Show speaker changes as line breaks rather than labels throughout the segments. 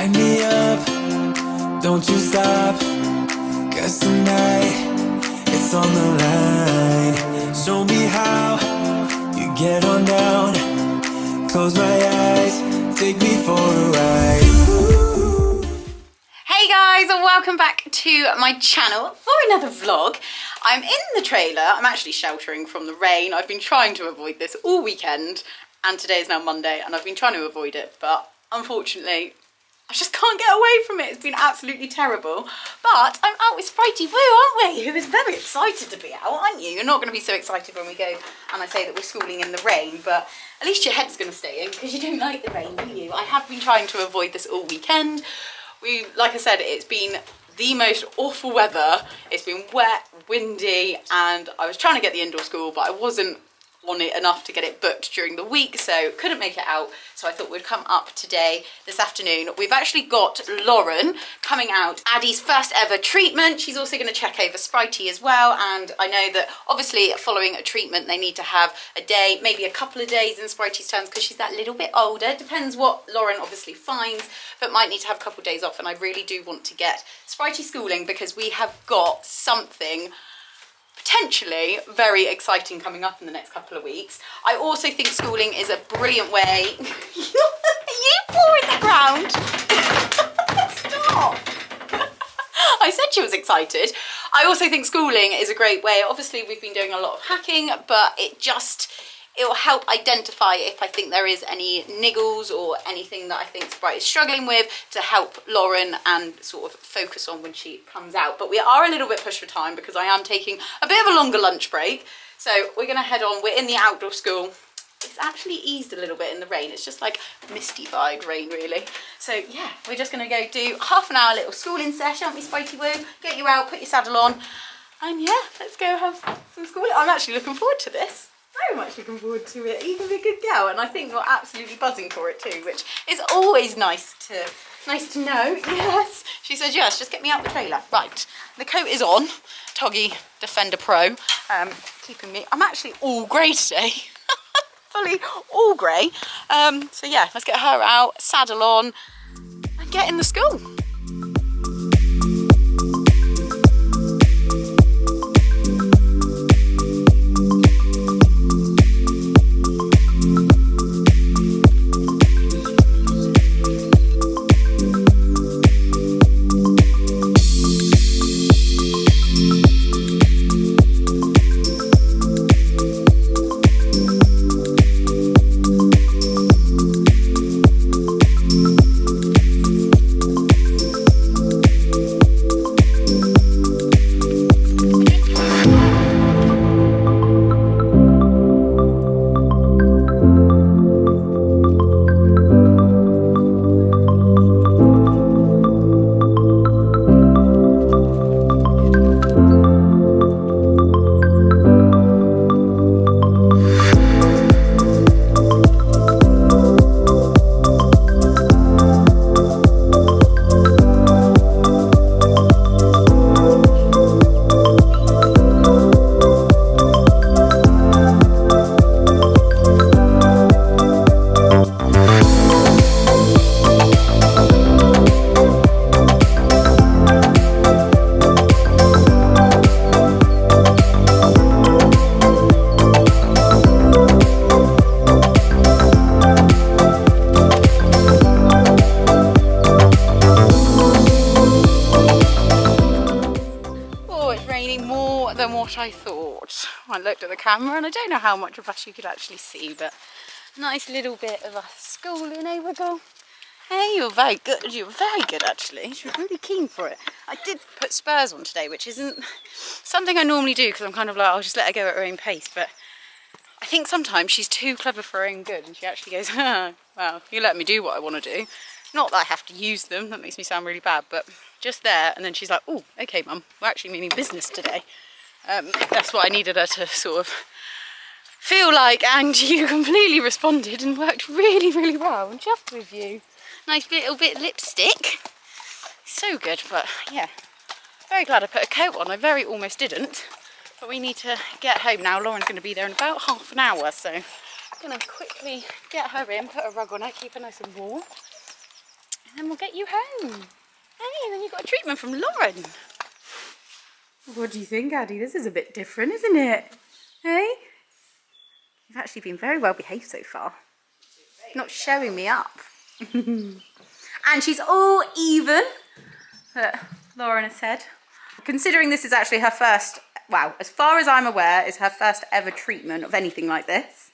Light me up, don't you stop, 'cause tonight it's on the line. Show me how you get on down. Close my eyes, take me for a ride.
Hey guys, and welcome back to my channel for another vlog. I'm in the trailer. I'm actually sheltering from the rain. I've been trying to avoid this all weekend, and today is now Monday, and I've been trying to avoid it, but unfortunately I just can't get away from it. It's been absolutely terrible. But I'm out with Spritey Woo, aren't we? Who is very excited to be out, aren't you? You're not going to be so excited when we go and I say that we're schooling in the rain, but at least your head's going to stay in because you don't like the rain, do you? I have been trying to avoid this all weekend. Like I said, it's been the most awful weather. It's been wet, windy, and I was trying to get the indoor school, but I wasn't on it enough to get it booked during the week, so couldn't make it out. So I thought we'd come up today, this afternoon. We've actually got Lauren coming out, Addie's first ever treatment. She's also going to check over Spritey as well, and I know that obviously following a treatment they need to have a day, maybe a couple of days in Spritey's terms because she's that little bit older. Depends what Lauren obviously finds, but might need to have a couple of days off, and I really do want to get Spritey schooling because we have got something potentially very exciting coming up in the next couple of weeks. I also think schooling is a brilliant way. You pour in the ground. Stop. I said she was excited. I also think schooling is a great way. Obviously we've been doing a lot of hacking, but it will help identify if I think there is any niggles or anything that I think Sprite is struggling with to help Lauren and sort of focus on when she comes out. But we are a little bit pushed for time because I am taking a bit of a longer lunch break. So we're going to head on. We're in the outdoor school. It's actually eased a little bit in the rain. It's just like mystified rain, really. So yeah, we're just going to go do half an hour little schooling session, aren't we, Spritey Woo? Get you out, put your saddle on. And yeah, let's go have some schooling. I'm actually looking forward to this. Very much looking forward to it. You can be a good girl, and I think you're absolutely buzzing for it too, which is always nice to know. Yes, she says yes. Just get me out the trailer. Right, the coat is on. Toggy Defender Pro, keeping me. I'm actually all grey today, fully all grey. So yeah, let's get her out, saddle on, and get in the school. I thought. I looked at the camera and I don't know how much of us you could actually see, but nice little bit of us schooling, eh, Wiggle? Hey, you're very good. You're very good, actually. She was really keen for it. I did put spurs on today, which isn't something I normally do because I'm kind of like, I'll just let her go at her own pace, but I think sometimes she's too clever for her own good and she actually goes, well, you let me do what I want to do. Not that I have to use them, that makes me sound really bad, but just there, and then she's like, oh, okay, Mum, we're actually meaning business today. That's what I needed her to sort of feel like, and you completely responded and worked really, really well. And just with you, nice little bit of lipstick. So good, but yeah, very glad I put a coat on. I very almost didn't, but we need to get home now. Lauren's going to be there in about half an hour, so I'm going to quickly get her in, put a rug on her, keep her nice and warm, and then we'll get you home. Hey, and then you've got a treatment from Lauren. What do you think, Addie? This is a bit different, isn't it? Hey? You've actually been very well behaved so far. Not showing me up. And she's all even, that Lauren has said. Considering this is actually her first, well, as far as I'm aware, is her first ever treatment of anything like this.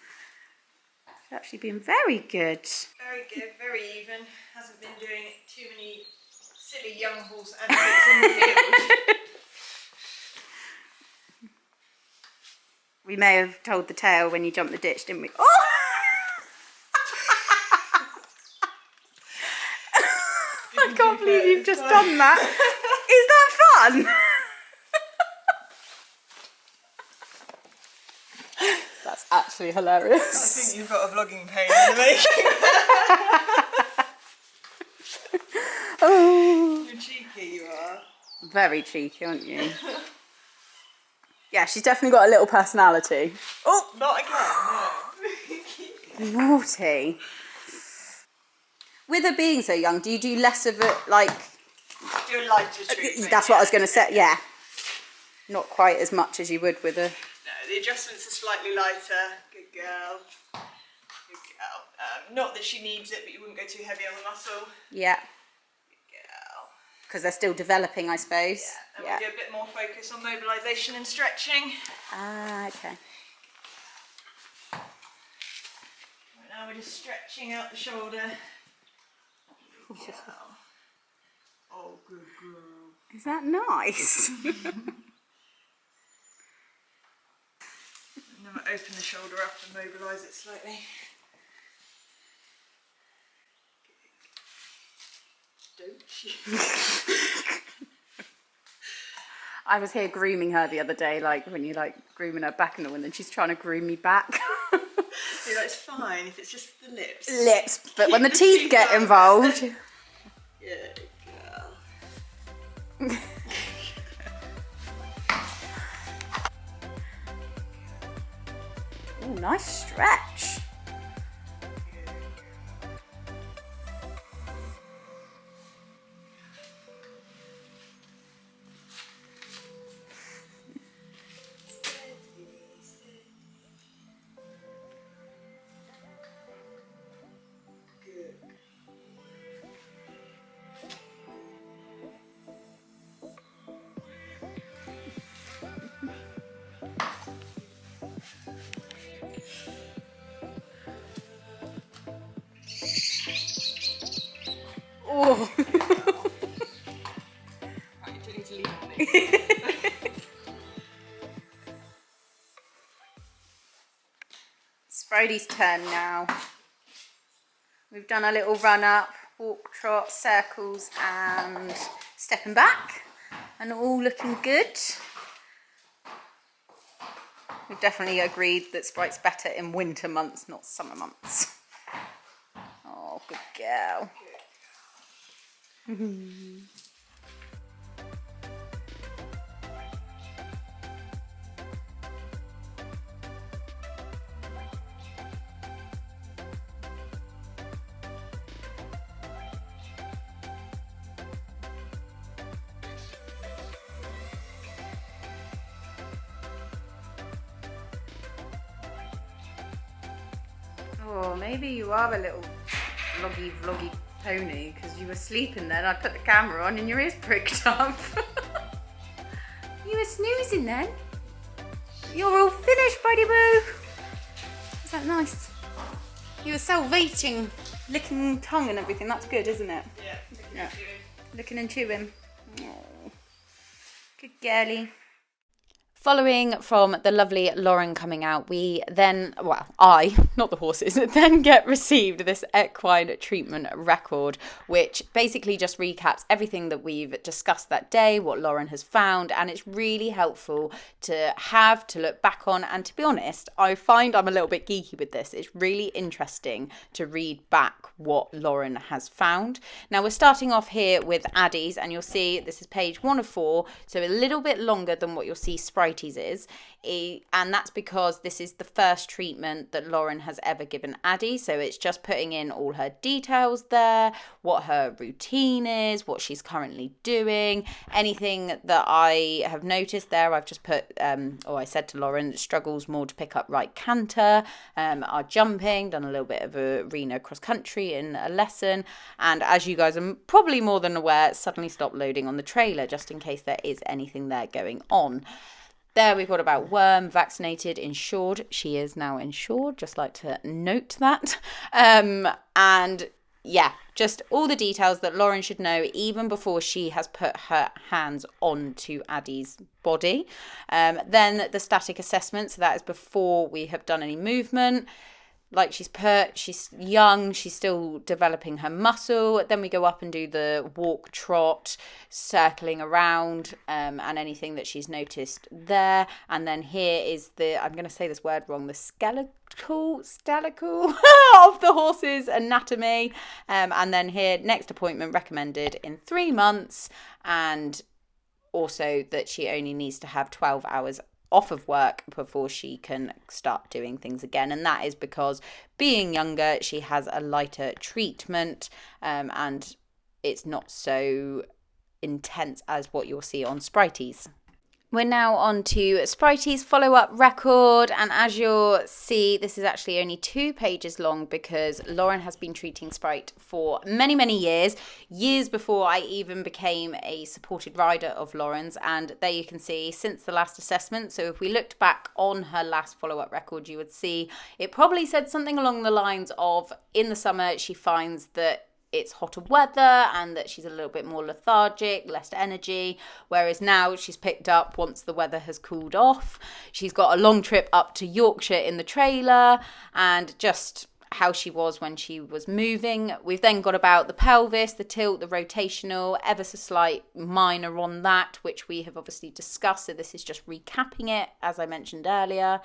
She's actually been very good.
Very good, very even. Hasn't been doing too many silly young horse antics in the field.
We may have told the tale when you jumped the ditch, didn't we? Oh! I can't believe you've just done that. Is that fun? That's actually hilarious.
I think you've got a vlogging pain in the making.
Oh.
You're cheeky, you are.
Very cheeky, aren't you? Yeah, she's definitely got a little personality. Oh!
Not again, no.
Naughty. With her being so young, do you do less of it, like...
Do a lighter treatment.
That's what I was going to say, yeah. Not quite as much as you would with a...
No, the adjustments are slightly lighter. Good girl. Good girl. Not that she needs it, but you wouldn't go too heavy on the muscle.
Yeah.
Good girl.
Because they're still developing, I suppose.
Yeah, and we'll do a bit more focus on mobilisation and stretching.
Ah, okay.
Right now we're just stretching out the shoulder. Good girl. Oh, good girl.
Is that nice?
And then we'll open the shoulder up and mobilise it slightly. Don't you?
I was here grooming her the other day, like when you like grooming her back and all, and then she's trying to groom me back.
See, that's fine if it's just the lips.
Lips, but when the teeth get involved.
Yeah, girl.
Oh, nice stretch. Oh.
Right, you don't need to leave it.
Spritey's turn now. We've done a little run up, walk, trot, circles and stepping back, and all looking good. We've definitely agreed that Sprite's better in winter months, not summer months. Oh, good girl. Oh, maybe you are a little vloggy pony, because you were sleeping then. I put the camera on and your ears pricked up. You were snoozing then. You're all finished, buddy boo. Is that nice? You were salivating, licking tongue and everything. That's good, isn't it?
Yeah.
Licking and chewing. Oh, good girly. Following from the lovely Lauren coming out, we then, well, I, not the horses, then get received this equine treatment record, which basically just recaps everything that we've discussed that day, what Lauren has found, and it's really helpful to have, to look back on, and to be honest, I find I'm a little bit geeky with this. It's really interesting to read back what Lauren has found. Now, we're starting off here with Addie's, and you'll see this is page 1 of 4, so a little bit longer than what you'll see Sprite Spritey's is. And that's because this is the first treatment that Lauren has ever given Addie. So it's just putting in all her details there, what her routine is, what she's currently doing, anything that I have noticed there. I've just put, I said to Lauren, struggles more to pick up right canter, are jumping, done a little bit of a Reno cross country in a lesson. And as you guys are probably more than aware, suddenly stopped loading on the trailer just in case there is anything there going on. There we've got about worm, vaccinated, insured. She is now insured, just like to note that. And yeah, just all the details that Lauren should know even before she has put her hands onto Addie's body. Then the static assessment, so that is before we have done any movement. Like she's young, she's still developing her muscle. Then we go up and do the walk, trot, circling around, and anything that she's noticed there. And then here is I'm going to say this word wrong, the skeletal of the horse's anatomy. And then here, next appointment recommended in 3 months. And also that she only needs to have 12 hours off of work before she can start doing things again, and that is because being younger she has a lighter treatment, and it's not so intense as what you'll see on Spritey's. We're now on to Spritey's follow-up record, and as you'll see, this is actually only 2 pages long because Lauren has been treating Sprite for many, many years before I even became a supported rider of Lauren's. And there you can see since the last assessment. So if we looked back on her last follow-up record, you would see it probably said something along the lines of, in the summer she finds that it's hotter weather and that she's a little bit more lethargic, less energy, whereas now she's picked up once the weather has cooled off. She's got a long trip up to Yorkshire in the trailer, and just how she was when she was moving. We've then got about the pelvis, the tilt, the rotational, ever so slight minor on that, which we have obviously discussed. So this is just recapping it, as I mentioned earlier.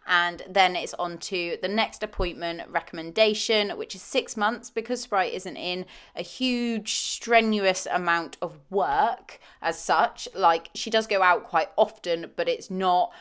And then it's on to the next appointment recommendation, which is 6 months, because Sprite isn't in a huge, strenuous amount of work as such. Like, she does go out quite often, but it's not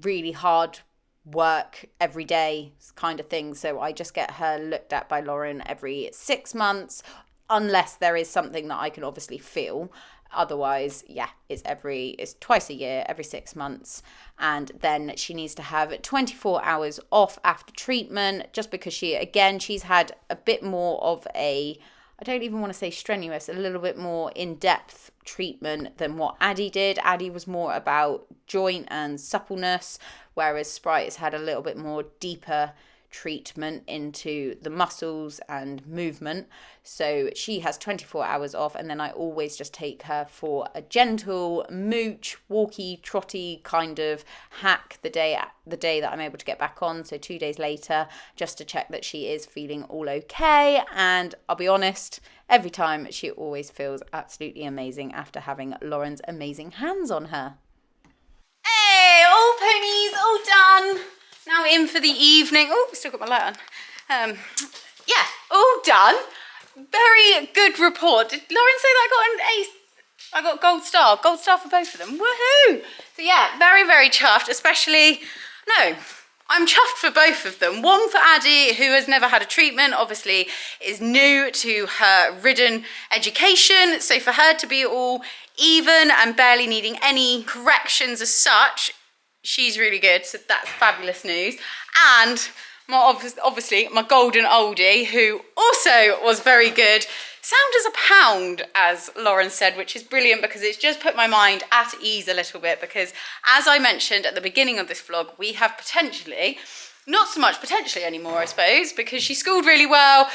really hard work every day kind of thing. So I just get her looked at by Lauren every 6 months, unless there is something that I can obviously feel. Otherwise, yeah, it's twice a year, every 6 months. And then she needs to have 24 hours off after treatment, just because she's had a bit more of I don't even want to say strenuous, a little bit more in-depth treatment than what Addie did. Addie was more about joint and suppleness, whereas Sprite has had a little bit more deeper treatment into the muscles and movement. So she has 24 hours off, and then I always just take her for a gentle mooch, walkie, trotty kind of hack the day that I'm able to get back on. So 2 days later, just to check that she is feeling all okay. And I'll be honest, every time she always feels absolutely amazing after having Lauren's amazing hands on her. Hey, all ponies, all done. Now in for the evening. Oh, still got my light on. Yeah, all done. Very good report. Did Lauren say that I got an ace? I got gold star for both of them. Woohoo! So yeah, very, very chuffed, I'm chuffed for both of them. One for Addie, who has never had a treatment, obviously is new to her ridden education. So for her to be all even and barely needing any corrections as such, she's really good. So that's fabulous news. And obviously my golden oldie, who also was very good. Sound as a pound, as Lauren said, which is brilliant because it's just put my mind at ease a little bit, because as I mentioned at the beginning of this vlog, we have potentially, not so much potentially anymore, I suppose, because she schooled really well.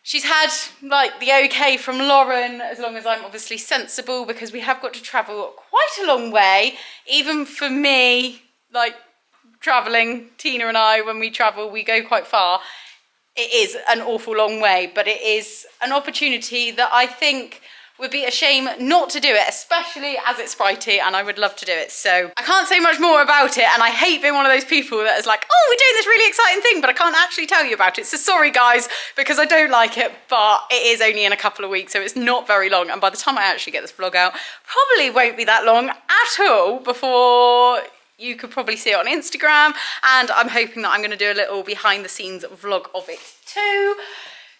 She's had like the okay from Lauren, as long as I'm obviously sensible, because we have got to travel quite a long way. Even for me, like traveling, Tina and I, when we travel, we go quite far. It is an awful long way, but it is an opportunity that I think would be a shame not to do it, especially as it's Spritey, and I would love to do it. So I can't say much more about it, and I hate being one of those people that is like, oh, we're doing this really exciting thing, but I can't actually tell you about it. So sorry guys, because I don't like it, but it is only in a couple of weeks, so it's not very long. And by the time I actually get this vlog out, probably won't be that long at all before you could probably see it on Instagram, and I'm hoping that I'm going to do a little behind the scenes vlog of it too.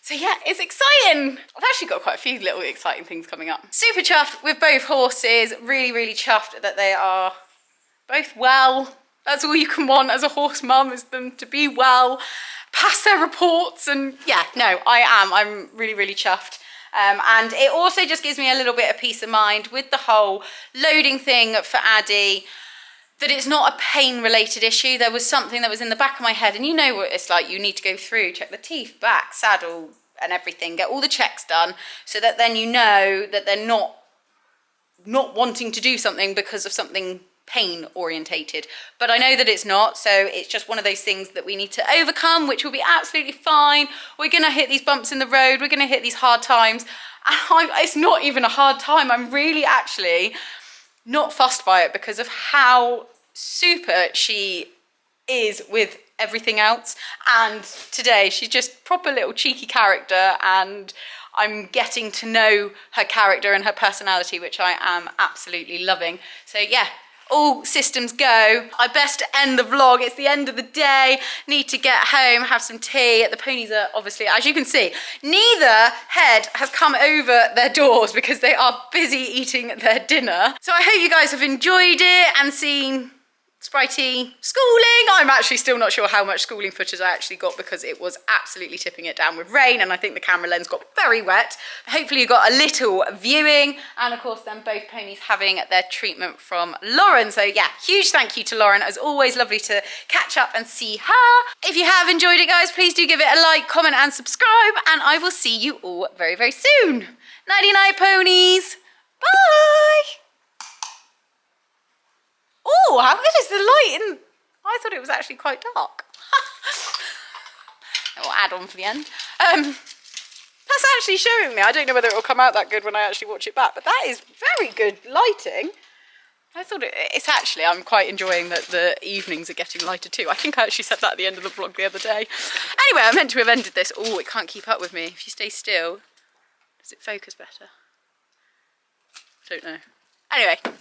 So yeah, it's exciting. I've actually got quite a few little exciting things coming up. Super chuffed with both horses, really chuffed that they are both well. That's all you can want as a horse mum, is them to be well, pass their reports, and yeah, no, I'm really chuffed. And it also just gives me a little bit of peace of mind with the whole loading thing for Addie, that it's not a pain related issue. There was something that was in the back of my head, and you know what it's like, you need to go through, check the teeth, back, saddle and everything, get all the checks done, so that then you know that they're not wanting to do something because of something pain orientated. But I know that it's not, so it's just one of those things that we need to overcome, which will be absolutely fine. We're gonna hit these bumps in the road, we're gonna hit these hard times, and it's not even a hard time. I'm really actually not fussed by it because of how super she is with everything else. And today she's just proper little cheeky character, and I'm getting to know her character and her personality, which I am absolutely loving. So yeah, all systems go. I best end the vlog. It's the end of the day. Need to get home, have some tea. The ponies are obviously, as you can see, neither head has come over their doors because they are busy eating their dinner. So I hope you guys have enjoyed it and seen Spritey schooling. I'm actually still not sure how much schooling footage I actually got because it was absolutely tipping it down with rain, and I think the camera lens got very wet. Hopefully you got a little viewing, and of course then both ponies having their treatment from Lauren. So yeah, huge thank you to Lauren. As always, lovely to catch up and see her. If you have enjoyed it, guys, please do give it a like, comment and subscribe, and I will see you all very soon. Nighty night, ponies. Bye. Oh, how good is the light in? I thought it was actually quite dark. I'll add on for the end. That's actually showing me. I don't know whether it will come out that good when I actually watch it back, but that is very good lighting. I thought it's actually, I'm quite enjoying that the evenings are getting lighter too. I think I actually said that at the end of the vlog the other day. Anyway, I meant to have ended this. Oh, it can't keep up with me. If you stay still, does it focus better? Don't know. Anyway, bye!